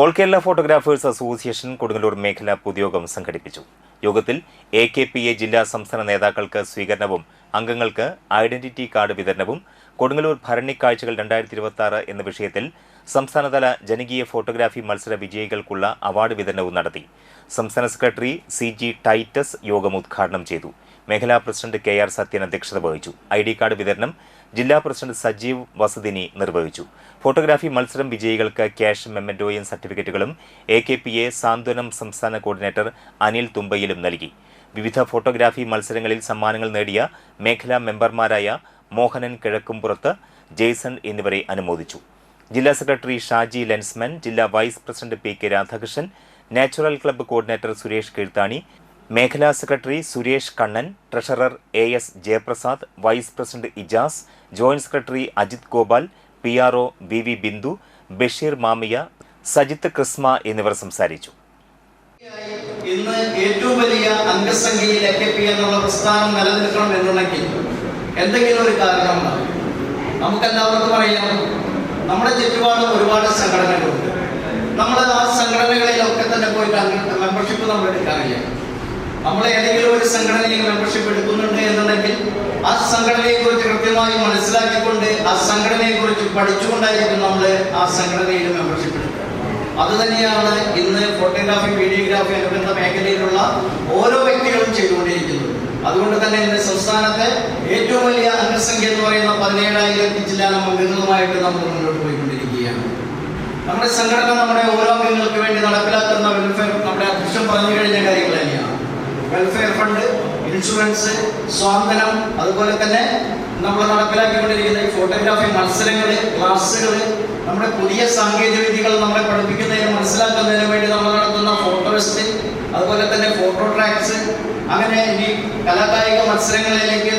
All Kerala photographers association Kodungallur മേഖല പൊതുയോഗം സംഘടിപ്പിച്ചു. യോഗത്തിൽ AKPA ജില്ലാ സംസ്ഥാന നേതാക്കൾക്ക് സ്വീകരണവും അംഗങ്ങൾക്ക് ഐഡന്റിറ്റി കാർഡ് വിതരണവും കൊടുങ്ങല്ലൂർ ഭരണി കാഴ്ചകൾ 2026 എന്ന വിഷയത്തിൽ സംസ്ഥാനതല ജനകീയ ഫോട്ടോഗ്രാഫി മത്സര വിജയികൾക്കുള്ള അവാർഡ് വിതരണവും നടത്തി. സംസ്ഥാന സെക്രട്ടറി CG ടൈറ്റസ് യോഗം ഉദ്ഘാടനം ചെയ്തു. മേഖലാ പ്രസിഡന്റ് KR സത്യൻ അധ്യക്ഷത വഹിച്ചു. ID കാർഡ് വിതരണം ജില്ലാ പ്രസിഡന്റ് സജീവ് വസതിനി നിർവഹിച്ചു. ഫോട്ടോഗ്രാഫി മത്സരം വിജയികൾക്ക് ക്യാഷ് മെമ്മന്റോയും സർട്ടിഫിക്കറ്റുകളും AKPA സാന്ത്വനം സംസ്ഥാന കോർഡിനേറ്റർ അനിൽ തുമ്പയിലും നൽകി. വിവിധ ഫോട്ടോഗ്രാഫി മത്സരങ്ങളിൽ സമ്മാനങ്ങൾ നേടിയ മേഖലാ മെമ്പർമാരായ മോഹനൻ കിഴക്കുംപുറത്ത്, ജെയ്സൺ എന്നിവരെ അനുമോദിച്ചു. ജില്ലാ സെക്രട്ടറി ഷാജി ലെൻസ്മൻ, ജില്ലാ vice president PK Radhakrishnan, natural club coordinator Suresh Keezhthani, മേഖലാ secretary Suresh Kannan, treasurer AS Jayaprasad, vice president Ijas, joint secretary Ajith Gopal, PRO VV Bindu, Basheer Mamiya, Sajith Krisma എന്നിവർ സംസാരിച്ചു. ഇന്ന് ഏറ്റവും വലിയ അംഗസംഖ്യയിൽ AKPA എന്നുള്ള പ്രസ്ഥാനം നിലനിൽക്കണം എന്നുണ്ടെങ്കിൽ എന്തെങ്കിലും ഒരു കാരണമുണ്ടാകും. നമുക്കെല്ലാവർക്കും അറിയാം, നമ്മുടെ ചുറ്റുപാടും ഒരുപാട് സംഘടനകളുണ്ട്. നമ്മൾ ആ സംഘടനകളിലൊക്കെ തന്നെ പോയിട്ട് മെമ്പർഷിപ്പ് നമ്മൾ എടുക്കാറില്ല. നമ്മൾ ഏതെങ്കിലും ഒരു സംഘടനയിൽ മെമ്പർഷിപ്പ് എടുക്കുന്നുണ്ട് എന്നുണ്ടെങ്കിൽ ആ സംഘടനയെക്കുറിച്ച് കൃത്യമായി മനസ്സിലാക്കിക്കൊണ്ട് ആ സംഘടനയെക്കുറിച്ച് പഠിച്ചുകൊണ്ടായിരിക്കും നമ്മൾ ആ സംഘടനയിൽ മെമ്പർഷിപ്പ് എടുക്കുക. അതുതന്നെയാണ് ഇന്ന് ഫോട്ടോഗ്രാഫി, വീഡിയോഗ്രാഫി അനുബന്ധ മേഖലയിലുള്ള ഓരോ വ്യക്തികളും ചെയ്തുകൊണ്ടിരിക്കുന്നത്. അതുകൊണ്ട് തന്നെ ഇന്ന് സംസ്ഥാനത്തെ ഏറ്റവും വലിയ അംഗസംഖ്യ എന്ന് പറയുന്ന 17,000 ജില്ലാ അംഗങ്ങളുമായിട്ട് നമ്മൾ മുന്നോട്ട് പോയിക്കൊണ്ടിരിക്കുകയാണ്. നമ്മുടെ സംഘടന നമ്മുടെ ഓരോ അംഗങ്ങൾക്ക് വേണ്ടി നടപ്പിലാക്കുന്ന വെൽഫെയർ, നമ്മുടെ അധ്യക്ഷൻ പറഞ്ഞു കഴിഞ്ഞ കാര്യങ്ങൾ തന്നെയാണ്. വെൽഫെയർ ഫണ്ട്, ഇൻഷുറൻസ്, സ്വാന്തനം, അതുപോലെ തന്നെ നമ്മൾ നടപ്പിലാക്കിക്കൊണ്ടിരിക്കുന്ന ഈ ഫോട്ടോഗ്രാഫി മത്സരങ്ങൾ, ക്ലാസ്സുകൾ, നമ്മുടെ പുതിയ സാങ്കേതിക വിദ്യകൾ നമ്മളെ പഠിപ്പിക്കുന്നതിനും മനസ്സിലാക്കുന്നതിനും വേണ്ടി നമ്മൾ നടത്തുന്ന ഫോട്ടോസ്റ്റ്, അതുപോലെ തന്നെ ഫോട്ടോ ട്രാക്സ്, അങ്ങനെ ഈ കലാകായിക മത്സരങ്ങളിലേക്ക്